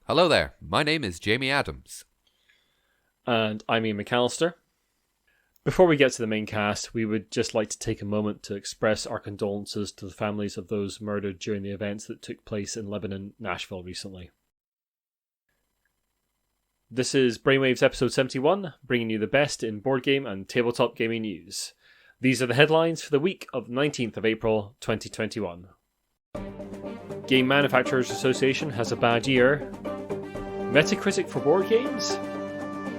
Hello there, my name is Jamie Adams. And I'm Ian McAllister. Before we get to the main cast, we would just like to take a moment to express our condolences to the families of those murdered during the events that took place in Lebanon, Nashville recently. This is Brainwaves episode 71, bringing you the best in board game and tabletop gaming news. These are the headlines for the week of 19th of April 2021. Game Manufacturers Association has a bad year. Metacritic for board games?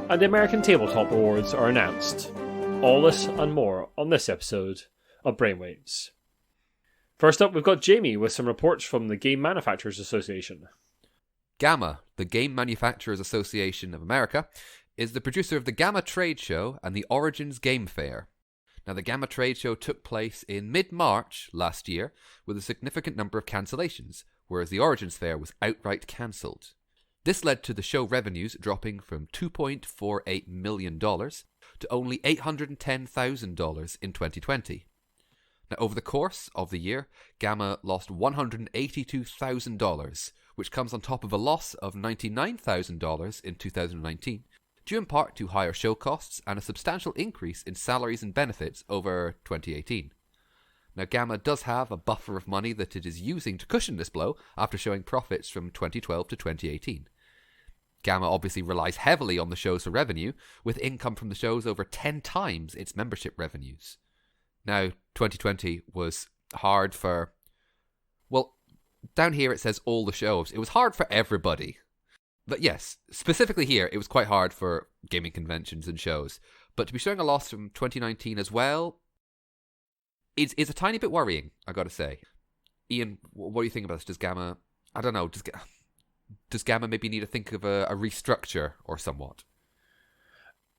And the American Tabletop Awards are announced. All this and more on this episode of Brainwaves. First up, we've got Jamie with some reports from the Game Manufacturers Association. GAMA, the Game Manufacturers Association of America, is the producer of the GAMA Trade Show and the Origins Game Fair. Now, the GAMA Trade Show took place in mid-March last year with a significant number of cancellations, whereas the Origins Fair was outright cancelled. This led to the show revenues dropping from $2.48 million to only $810,000 in 2020. Now, over the course of the year, GAMA lost $182,000, which comes on top of a loss of $99,000 in 2019, due in part to higher show costs and a substantial increase in salaries and benefits over 2018. Now, GAMA does have a buffer of money that it is using to cushion this blow after showing profits from 2012 to 2018. GAMA obviously relies heavily on the shows for revenue, with income from the shows over 10 times its membership revenues. Now, 2020 was hard for... Well, down here it says all the shows. It was hard for everybody. But yes, specifically here, it was quite hard for gaming conventions and shows. But to be showing a loss from 2019 as well, is a tiny bit worrying, I gotta say. Ian, what do you think about this? Does GAMA... I don't know, does GAMA maybe need to think of a restructure or somewhat?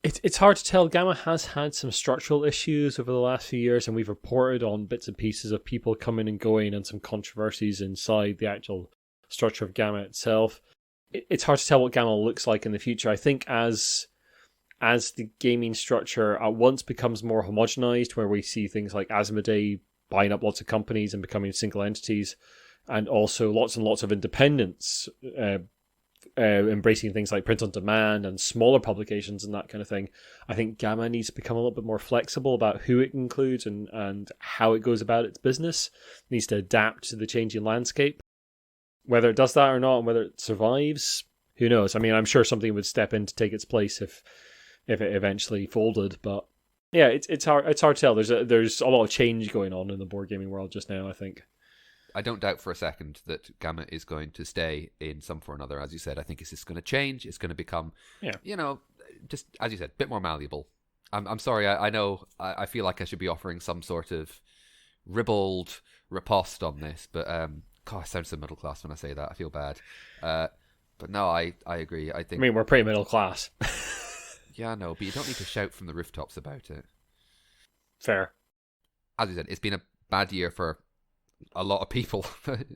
It's hard to tell. GAMA has had some structural issues over the last few years, and we've reported on bits and pieces of people coming and going and some controversies inside the actual structure of GAMA itself. It's hard to tell what GAMA looks like in the future. I think as the gaming structure at once becomes more homogenized, where we see things like Asmodee buying up lots of companies and becoming single entities, and also lots and lots of independents embracing things like print on demand and smaller publications and that kind of thing. I think GAMA needs to become a little bit more flexible about who it includes and how it goes about its business. It needs to adapt to the changing landscape. Whether it does that or not, and whether it survives, who knows? I mean, I'm sure something would step in to take its place if it eventually folded. But yeah, it's hard to tell. There's a lot of change going on in the board gaming world just now, I think. I don't doubt for a second that GAMA is going to stay in some form or another. As you said, I think it's just going to change. It's going to become, just as you said, a bit more malleable. I'm sorry, I know I feel like I should be offering some sort of ribald riposte on this, but God, I sound so middle class when I say that. I feel bad. But no, I agree. I mean, we're pretty middle class. Yeah, I know, but you don't need to shout from the rooftops about it. Fair. As you said, it's been a bad year for a lot of people,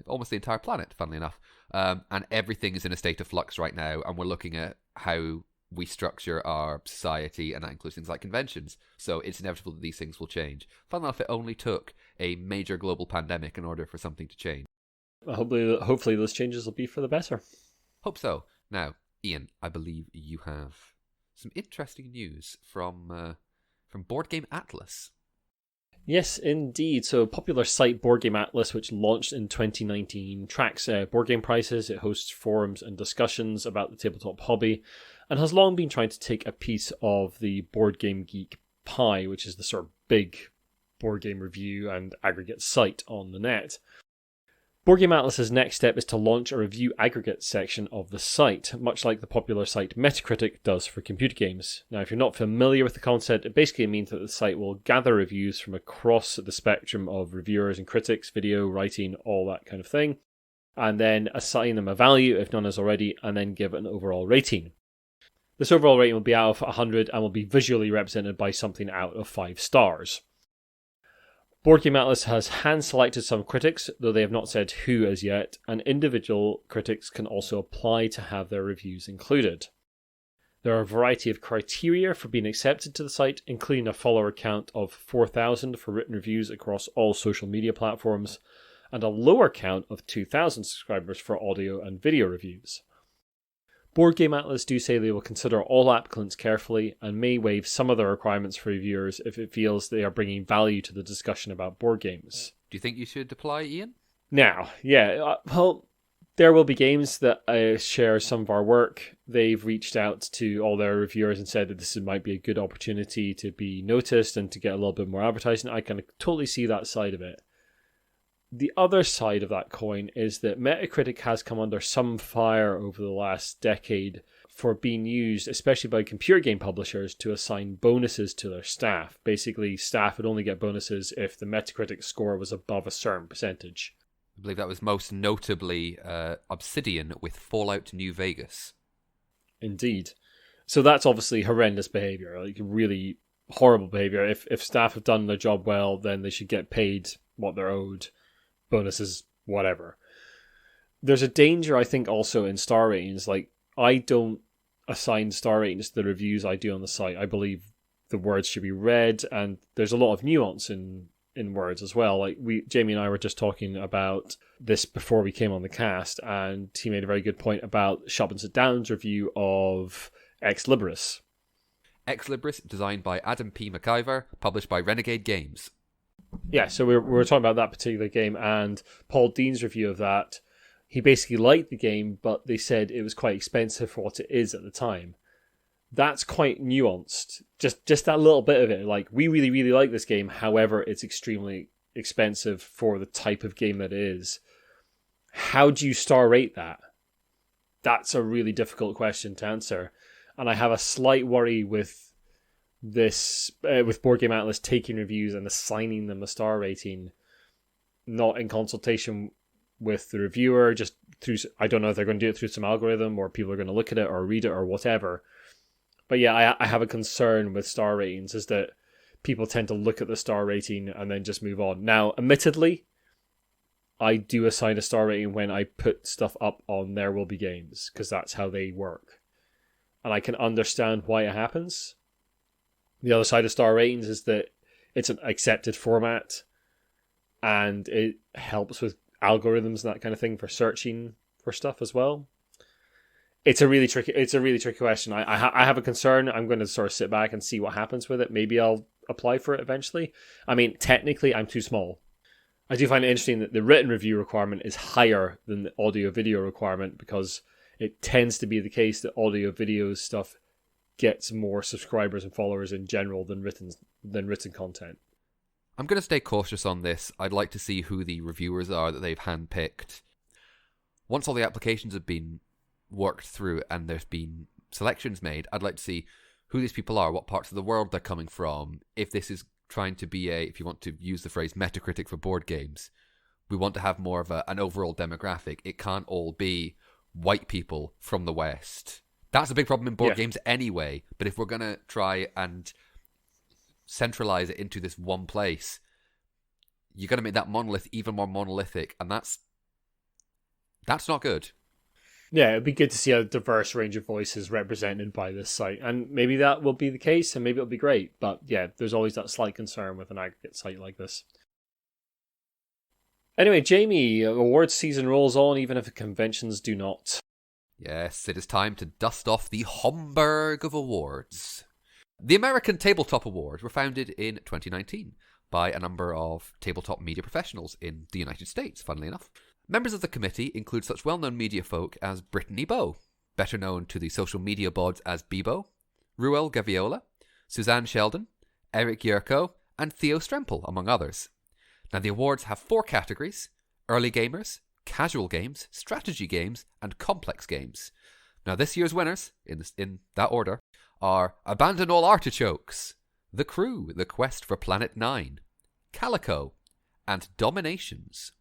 almost the entire planet, funnily enough. And everything is in a state of flux right now, and we're looking at how we structure our society, and that includes things like conventions. So it's inevitable that these things will change. Funnily enough, it only took a major global pandemic in order for something to change. Hopefully those changes will be for the better. Hope so. Now, Ian, I believe you have some interesting news from Board Game Atlas. Yes, indeed. So, popular site Board Game Atlas, which launched in 2019, tracks board game prices. It hosts forums and discussions about the tabletop hobby, and has long been trying to take a piece of the Board Game Geek pie, which is the sort of big board game review and aggregate site on the net. Board Game Atlas's next step is to launch a review aggregate section of the site, much like the popular site Metacritic does for computer games. Now, if you're not familiar with the concept, it basically means that the site will gather reviews from across the spectrum of reviewers and critics, video, writing, all that kind of thing, and then assign them a value, if none is already, and then give an overall rating. This overall rating will be out of 100 and will be visually represented by something out of 5 stars. Board Game Atlas has hand-selected some critics, though they have not said who as yet, and individual critics can also apply to have their reviews included. There are a variety of criteria for being accepted to the site, including a follower count of 4,000 for written reviews across all social media platforms, and a lower count of 2,000 subscribers for audio and video reviews. Board Game Atlas do say they will consider all applicants carefully and may waive some of the requirements for reviewers if it feels they are bringing value to the discussion about board games. Do you think you should apply, Ian? Now, well, there will be games that share some of our work. They've reached out to all their reviewers and said that this might be a good opportunity to be noticed and to get a little bit more advertising. I can totally see that side of it. The other side of that coin is that Metacritic has come under some fire over the last decade for being used, especially by computer game publishers, to assign bonuses to their staff. Basically, staff would only get bonuses if the Metacritic score was above a certain percentage. I believe that was most notably Obsidian with Fallout New Vegas. Indeed. So that's obviously horrendous behavior, like really horrible behavior. If staff have done their job well, then they should get paid what they're owed. Bonuses, whatever. There's a danger, I think, also in star ratings. Like, I don't assign star ratings to the reviews I do on the site. I believe the words should be read, and there's a lot of nuance in words as well. Like, Jamie and I were just talking about this before we came on the cast, and he made a very good point about Shop and Sit Down's review of Ex Libris. Ex Libris, designed by Adam P. McIver, published by Renegade Games. Yeah, so we were talking about that particular game, and Paul Dean's review of that, he basically liked the game, but they said it was quite expensive for what it is at the time. That's quite nuanced. Just that little bit of it. Like, we really, really like this game, however, it's extremely expensive for the type of game that it is. How do you star rate that? That's a really difficult question to answer. And I have a slight worry with this with Board Game Atlas taking reviews and assigning them a star rating, not in consultation with the reviewer, just through, I don't know if they're going to do it through some algorithm or people are going to look at it or read it or whatever. But yeah, I have a concern with star ratings, is that people tend to look at the star rating and then just move on. Now, admittedly, I do assign a star rating when I put stuff up on There Will Be Games, because that's how they work. And I can understand why it happens. The other side of star ratings is that it's an accepted format and it helps with algorithms and that kind of thing for searching for stuff as well. It's a really tricky question. I have a concern. I'm going to sort of sit back and see what happens with it. Maybe I'll apply for it eventually. I mean, technically, I'm too small. I do find it interesting that the written review requirement is higher than the audio-video requirement, because it tends to be the case that audio-video stuff gets more subscribers and followers in general than written content. I'm going to stay cautious on this. I'd like to see who the reviewers are that they've handpicked. Once all the applications have been worked through and there's been selections made, I'd like to see who these people are, what parts of the world they're coming from. If this is trying to be if you want to use the phrase Metacritic for board games, we want to have more of an overall demographic. It can't all be white people from the West. That's a big problem in board games anyway. But if we're going to try and centralize it into this one place, you're going to make that monolith even more monolithic, and that's not good. Yeah, it'd be good to see a diverse range of voices represented by this site, and maybe that will be the case, and maybe it'll be great. But yeah, there's always that slight concern with an aggregate site like this. Anyway, Jamie, awards season rolls on, even if the conventions do not. Yes, it is time to dust off the Homburg of awards. The American Tabletop Awards were founded in 2019 by a number of tabletop media professionals in the United States, funnily enough. Members of the committee include such well-known media folk as Brittany Bowe, better known to the social media boards as Bebo, Ruel Gaviola, Suzanne Sheldon, Eric Yerko, and Theo Strempel, among others. Now, the awards have 4 categories: early gamers, casual games, strategy games, and complex games. Now, this year's winners, in that order, are Abandon All Artichokes, The Crew, The Quest for Planet 9, Calico, and Dominations.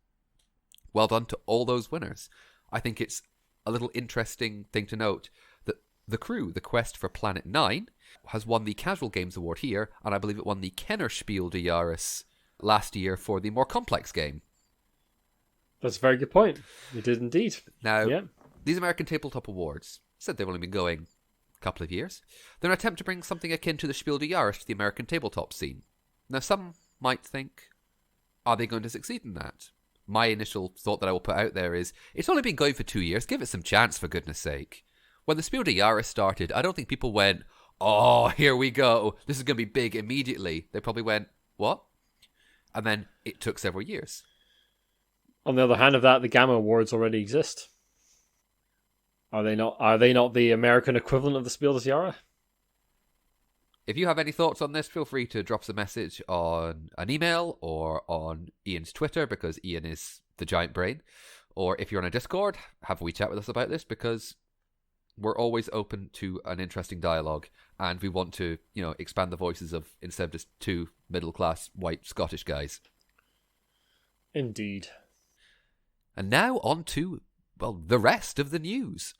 Well done to all those winners. I think it's a little interesting thing to note that The Crew, The Quest for Planet 9, has won the Casual Games Award here, and I believe it won the Kennerspiel des Jahres last year for the more complex game. That's a very good point. You did indeed. Now, these American Tabletop Awards, said they've only been going a couple of years. They're an attempt to bring something akin to the Spiel des Jahres to the American tabletop scene. Now, some might think, are they going to succeed in that? My initial thought that I will put out there is, it's only been going for 2 years. Give it some chance, for goodness sake. When the Spiel des Jahres started, I don't think people went, oh, here we go, this is going to be big immediately. They probably went, what? And then it took several years. On the other hand of that, the GAMA Awards already exist. Are they not? Are they not the American equivalent of the Spiel des Jahres? If you have any thoughts on this, feel free to drop us a message on an email or on Ian's Twitter, because Ian is the giant brain. Or if you're on a Discord, have a wee chat with us about this, because we're always open to an interesting dialogue, and we want to, expand the voices of, instead of just two middle-class white Scottish guys. Indeed. And now on to, the rest of the news.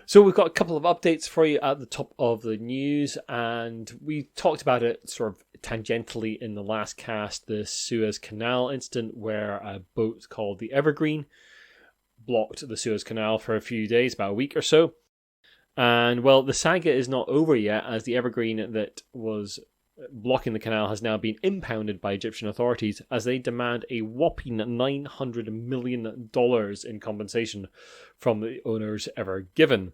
So we've got a couple of updates for you at the top of the news, and we talked about it sort of tangentially in the last cast, the Suez Canal incident where a boat called the Evergreen blocked the Suez Canal for a few days, about a week or so. And, the saga is not over yet, as the Evergreen that was blocking the canal has now been impounded by Egyptian authorities as they demand a whopping $900 million in compensation from the owners ever given.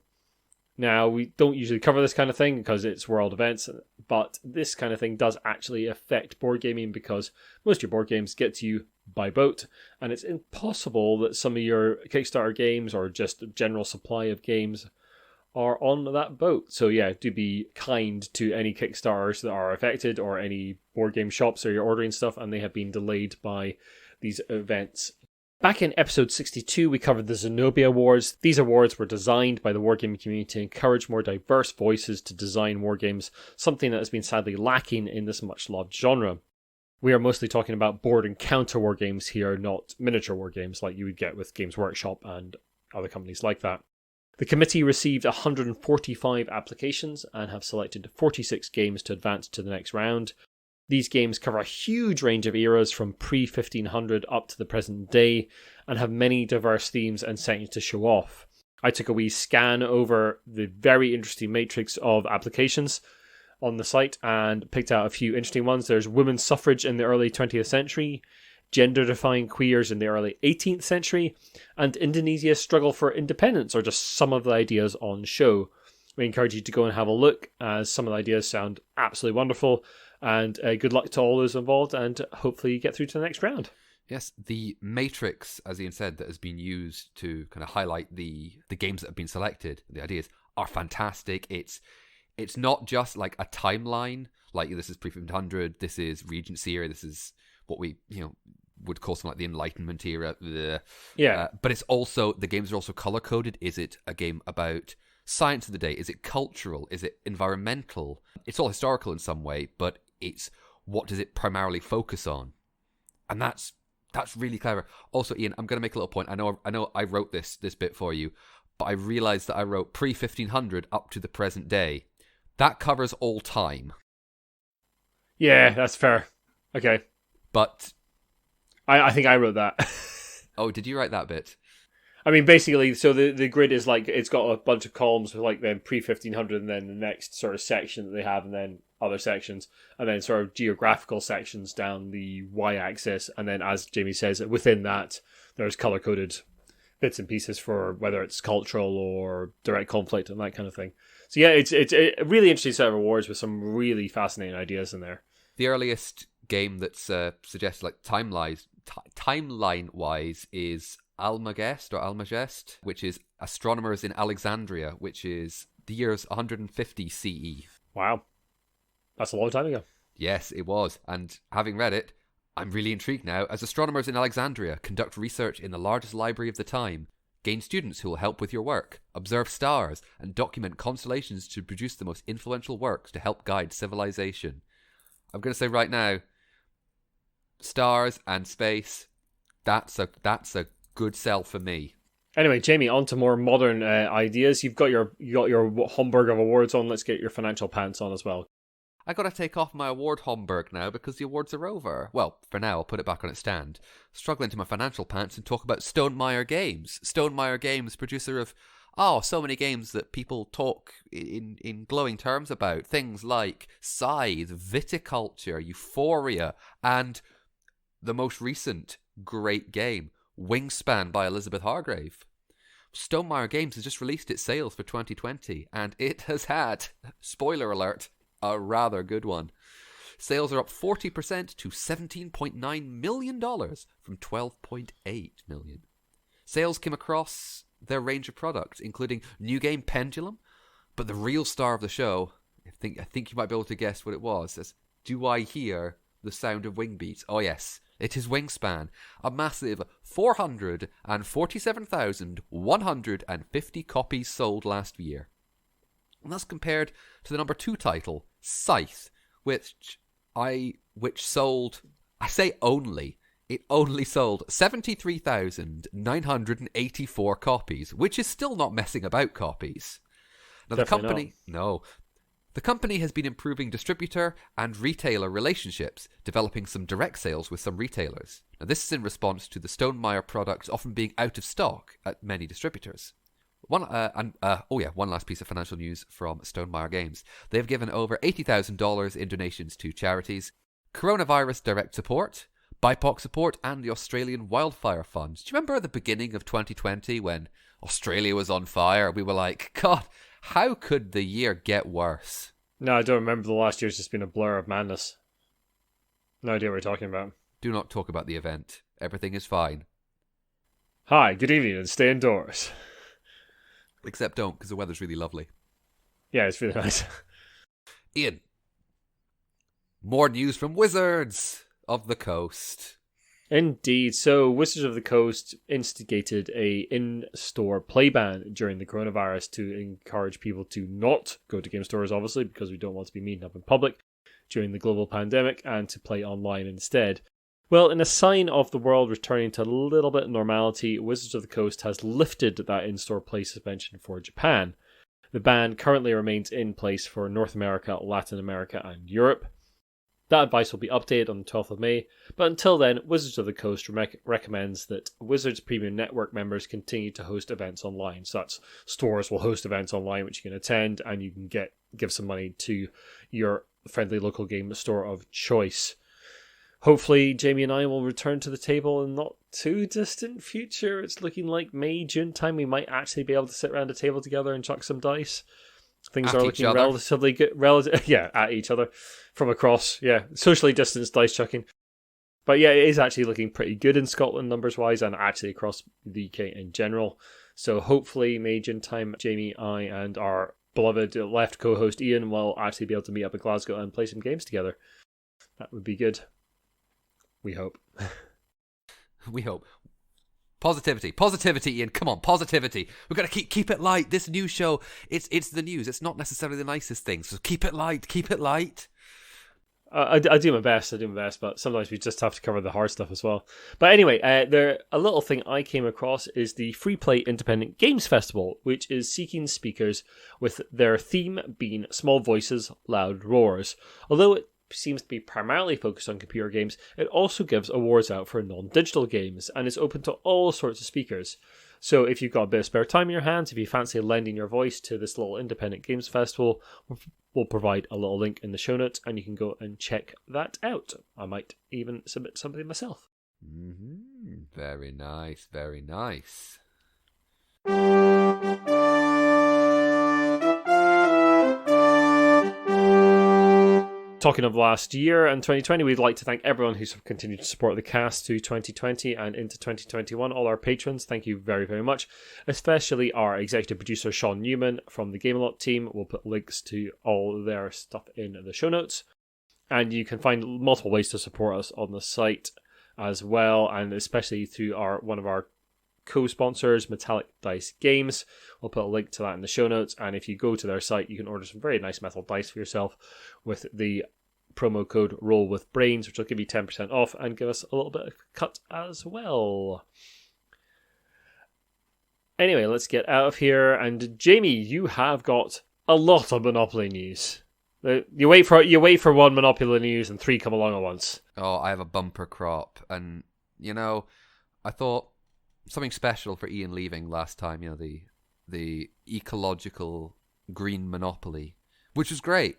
Now, we don't usually cover this kind of thing because it's world events, but this kind of thing does actually affect board gaming because most of your board games get to you by boat, and it's impossible that some of your Kickstarter games or just a general supply of games are on that boat. So yeah, do be kind to any Kickstarters that are affected or any board game shops or you're ordering stuff and they have been delayed by these events. Back in episode 62, we covered the Zenobia Awards. These awards were designed by the wargaming community to encourage more diverse voices to design wargames, something that has been sadly lacking in this much-loved genre. We are mostly talking about board and counter wargames here, not miniature wargames like you would get with Games Workshop and other companies like that. The committee received 145 applications and have selected 46 games to advance to the next round. These games cover a huge range of eras from pre-1500 up to the present day and have many diverse themes and settings to show off. I took a wee scan over the very interesting matrix of applications on the site and picked out a few interesting ones. There's women's suffrage in the early 20th century, gender-defying queers in the early 18th century, and Indonesia's struggle for independence are just some of the ideas on show. We encourage you to go and have a look, as some of the ideas sound absolutely wonderful, and good luck to all those involved, and hopefully you get through to the next round. Yes, the matrix, as Ian said, that has been used to kind of highlight the games that have been selected, the ideas, are fantastic. It's not just like a timeline, like this is pre-1500, this is Regency era, this is what we would call something like the Enlightenment era. Yeah. But it's also, the games are also color-coded. Is it a game about science of the day? Is it cultural? Is it environmental? It's all historical in some way, but it's what does it primarily focus on? And that's really clever. Also, Ian, I'm going to make a little point. I know I wrote this bit for you, but I realized that I wrote pre-1500 up to the present day. That covers all time. Yeah, that's fair. Okay. But I think I wrote that. Oh, did you write that bit? I mean, basically, so the grid is like, it's got a bunch of columns with like then pre-1500 and then the next sort of section that they have and then other sections and then sort of geographical sections down the y-axis. And then, as Jamie says, within that, there's color-coded bits and pieces for whether it's cultural or direct conflict and that kind of thing. So yeah, it's a really interesting set of awards with some really fascinating ideas in there. The earliest game that's suggested like timeline-wise is Almagest, which is Astronomers in Alexandria, which is the year's 150 CE. Wow. That's a long time ago. Yes, it was. And having read it, I'm really intrigued now. As astronomers in Alexandria conduct research in the largest library of the time, gain students who will help with your work, observe stars, and document constellations to produce the most influential works to help guide civilization. I'm going to say right now, stars and space, that's a good sell for me. Anyway, Jamie, on to more modern ideas. You got your Homburg of awards on. Let's get your financial pants on as well. I gotta take off my award Homburg now because the awards are over. Well, for now, I'll put it back on its stand. Struggle into my financial pants and talk about Stonemaier Games. Stonemaier Games, producer of, so many games that people talk in glowing terms about. Things like Scythe, Viticulture, Euphoria, and the most recent great game, Wingspan by Elizabeth Hargrave. Stonemaier Games has just released its sales for 2020, and it has had, spoiler alert, a rather good one. Sales are up 40% to $17.9 million from $12.8 million. Sales came across their range of products, including new game Pendulum, but the real star of the show, I think you might be able to guess what it was, is Do I Hear the Sound of Wing Beats? Oh yes, it is Wingspan, a massive 447,150 copies sold last year. And that's compared to the number 2 title, Scythe, which sold, it only sold 73,984 copies, which is still not messing about copies. Now Definitely the company has been improving distributor and retailer relationships, developing some direct sales with some retailers. Now this is in response to the Stonemaier products often being out of stock at many distributors. One last piece of financial news from Stonemaier Games. They've given over $80,000 in donations to charities, coronavirus direct support, BIPOC support, and the Australian Wildfire Fund. Do you remember at the beginning of 2020 when Australia was on fire? We were like, God, how could the year get worse? No, I don't remember. The last year's just been a blur of madness. No idea what you're talking about. Do not talk about the event. Everything is fine. Hi, good evening, and stay indoors. Except don't, because the weather's really lovely. Yeah, it's really nice. Ian, more news from Wizards of the Coast. Indeed. So Wizards of the Coast instigated a in-store play ban during the coronavirus to encourage people to not go to game stores, obviously, because we don't want to be meeting up in public during the global pandemic, and to play online instead. Well, in a sign of the world returning to a little bit of normality, Wizards of the Coast has lifted that in-store play suspension for Japan. The ban currently remains in place for North America, Latin America, and Europe. That advice will be updated on the 12th of May, but until then, Wizards of the Coast recommends that Wizards Premium Network members continue to host events online. So that's stores will host events online which you can attend, and you can give some money to your friendly local game store of choice. Hopefully, Jamie and I will return to the table in not too distant future. It's looking like May, June time. We might actually be able to sit around a table together and chuck some dice. Things are looking relatively good. At each other from across. Yeah, socially distanced dice chucking. But yeah, it is actually looking pretty good in Scotland numbers-wise, and actually across the UK in general. So hopefully, May, June time, Jamie, I, and our beloved left co-host Ian will actually be able to meet up in Glasgow and play some games together. That would be good. We hope. We hope. Positivity, Ian. Come on, positivity. We've got to keep it light. This news show, it's the news. It's not necessarily the nicest thing. So keep it light. I do my best, but sometimes we just have to cover the hard stuff as well. But anyway, a little thing I came across is the Freeplay Independent Games Festival, which is seeking speakers with their theme being small voices, loud roars. Although it seems to be primarily focused on computer games, it also gives awards out for non-digital games and is open to all sorts of speakers. So if you've got a bit of spare time in your hands, if you fancy lending your voice to this little independent games festival, we'll provide a little link in the show notes and you can go and check that out. I might even submit something myself. Mm-hmm. Very nice, very nice. Talking of last year and 2020, we'd like to thank everyone who's continued to support the cast through 2020 and into 2021. All our patrons, thank you very, very much. Especially our executive producer, Shaun Newan from the game-a-lot team. We'll put links to all their stuff in the show notes. And you can find multiple ways to support us on the site as well, and especially through one of our co-sponsors, Metallic Dice Games. We'll put a link to that in the show notes, and if you go to their site, you can order some very nice metal dice for yourself with the promo code ROLLWITHBRAINS, which will give you 10% off and give us a little bit of cut as well. Anyway, let's get out of here, and Jamie, you have got a lot of Monopoly news. You wait for one Monopoly news and three come along at once. Oh, I have a bumper crop, and I thought something special for Iain leaving last time. The ecological green Monopoly, which was great.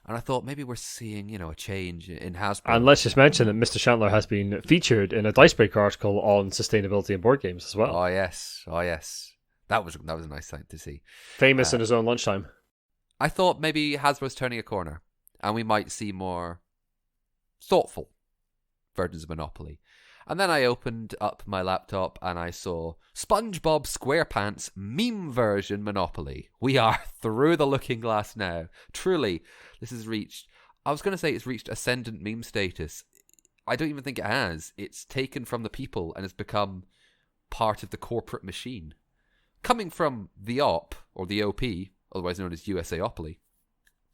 And I thought maybe we're seeing, a change in Hasbro. And let's just mention that Mr. Chantler has been featured in a Dicebreaker article on sustainability in board games as well. Oh yes. That was a nice sight to see. Famous in his own lunchtime. I thought maybe Hasbro's turning a corner, and we might see more thoughtful versions of Monopoly. And then I opened up my laptop and I saw SpongeBob SquarePants meme version Monopoly. We are through the looking glass now. Truly, this has reached... I was going to say it's reached ascendant meme status. I don't even think it has. It's taken from the people and has become part of the corporate machine. Coming from the OP, or the OP, otherwise known as USAopoly,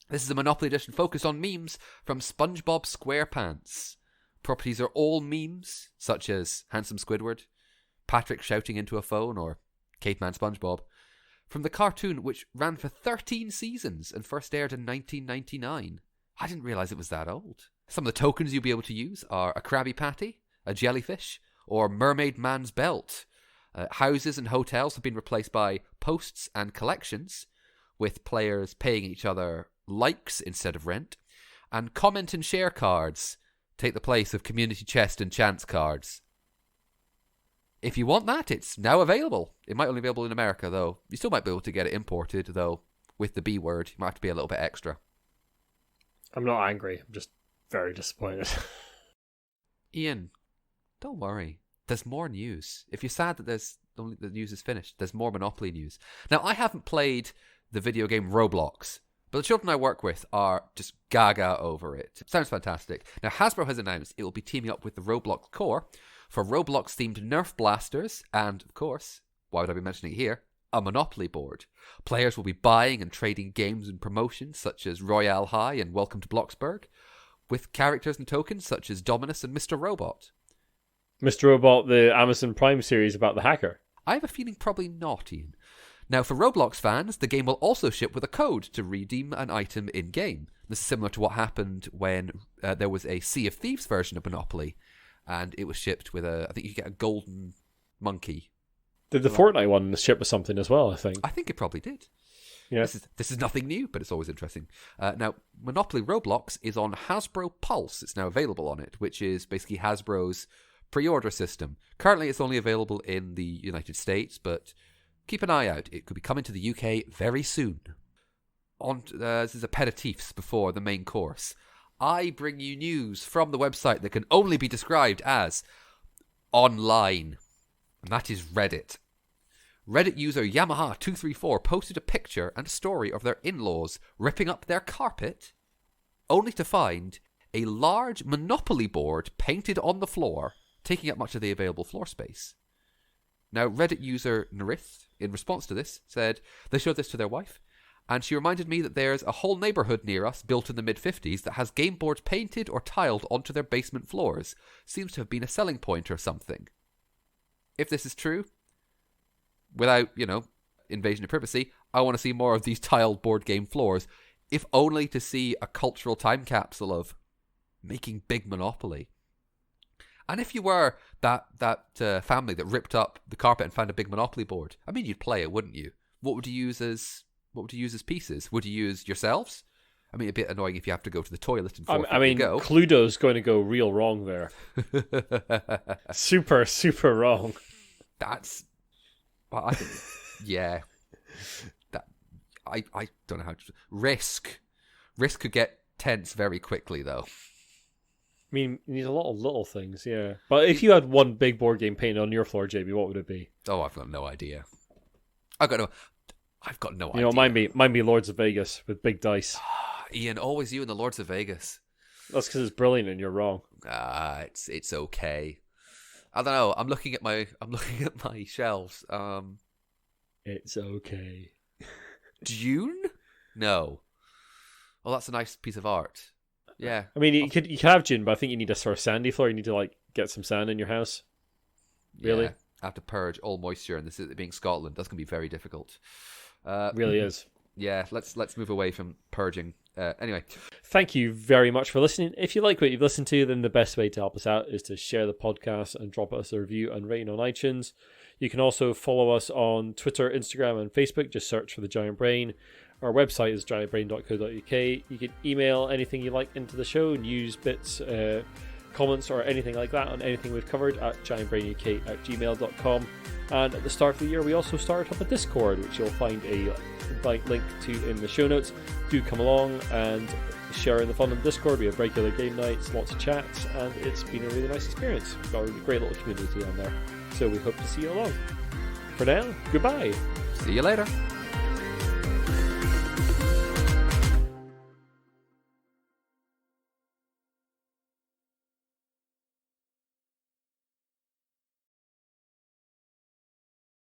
this is a Monopoly edition focused on memes from SpongeBob SquarePants. Properties are all memes, such as Handsome Squidward, Patrick shouting into a phone, or Caveman SpongeBob, from the cartoon which ran for 13 seasons and first aired in 1999. I didn't realise it was that old. Some of the tokens you'll be able to use are a Krabby Patty, a jellyfish, or Mermaid Man's belt. Houses and hotels have been replaced by posts and collections, with players paying each other likes instead of rent, and comment and share cards take the place of community chest and chance cards. If you want that, it's now available. It might only be available in America, though. You still might be able to get it imported, though, with the B word. You might have to be a little bit extra. I'm not angry. I'm just very disappointed. Iain, don't worry. There's more news. If you're sad that the news is finished, there's more Monopoly news. Now, I haven't played the video game Roblox, but the children I work with are just gaga over it. It sounds fantastic. Now, Hasbro has announced it will be teaming up with the Roblox core for Roblox-themed Nerf blasters and, of course, why would I be mentioning it here, a Monopoly board. Players will be buying and trading games and promotions such as Royale High and Welcome to Bloxburg, with characters and tokens such as Dominus and Mr. Robot. Mr. Robot, the Amazon Prime series about the hacker. I have a feeling probably not, Iain. Now, for Roblox fans, the game will also ship with a code to redeem an item in-game. This is similar to what happened when there was a Sea of Thieves version of Monopoly, and it was shipped with I think you get a golden monkey. Did the Fortnite one ship with something as well, I think? I think it probably did. Yeah. This is nothing new, but it's always interesting. Now, Monopoly Roblox is on Hasbro Pulse. It's now available on it, which is basically Hasbro's pre-order system. Currently, it's only available in the United States, but keep an eye out. It could be coming to the UK very soon. This is aperitifs before the main course. I bring you news from the website that can only be described as online, and that is Reddit. Reddit user Yamaha234 posted a picture and a story of their in-laws ripping up their carpet, only to find a large Monopoly board painted on the floor, taking up much of the available floor space. Now, Reddit user Narith, in response to this, said they showed this to their wife, and she reminded me that there's a whole neighbourhood near us built in the mid-50s that has game boards painted or tiled onto their basement floors. Seems to have been a selling point or something. If this is true, without, invasion of privacy, I want to see more of these tiled board game floors, if only to see a cultural time capsule of making big Monopoly. And if you were that family that ripped up the carpet and found a big Monopoly board, I mean, you'd play it, wouldn't you? What would you use as pieces? Would you use yourselves? I mean, a bit annoying if you have to go to the toilet and go. Cluedo's going to go real wrong there. Super, super wrong. That's... Well, I think... yeah. That I don't know how to... Risk could get tense very quickly, though. I mean, you need a lot of little things, yeah. But if you had one big board game painted on your floor, JB, what would it be? Oh, I've got no idea. I've got no idea. Mine be Lords of Vegas with big dice. Iain, always you and the Lords of Vegas. That's because it's brilliant and you're wrong. It's okay. I don't know. I'm looking at my shelves. It's okay. Dune? No. Well, that's a nice piece of art. Yeah. I mean, you could have Dune, but I think you need a sort of sandy floor. You need to get some sand in your house. Really? Yeah. I have to purge all moisture, and this is being Scotland. That's going to be very difficult. Really is. Yeah. Let's move away from purging. Anyway. Thank you very much for listening. If you like what you've listened to, then the best way to help us out is to share the podcast and drop us a review and rating on iTunes. You can also follow us on Twitter, Instagram, and Facebook. Just search for The Giant Brain. Our website is giantbrain.co.uk. You can email anything you like into the show, news, bits, comments, or anything like that on anything we've covered at giantbrainuk@gmail.com. And at the start of the year, we also started up a Discord, which you'll find a link to in the show notes. Do come along and share in the fun on Discord. We have regular game nights, lots of chats, and it's been a really nice experience. We've got a really great little community on there. So we hope to see you along. For now, goodbye. See you later.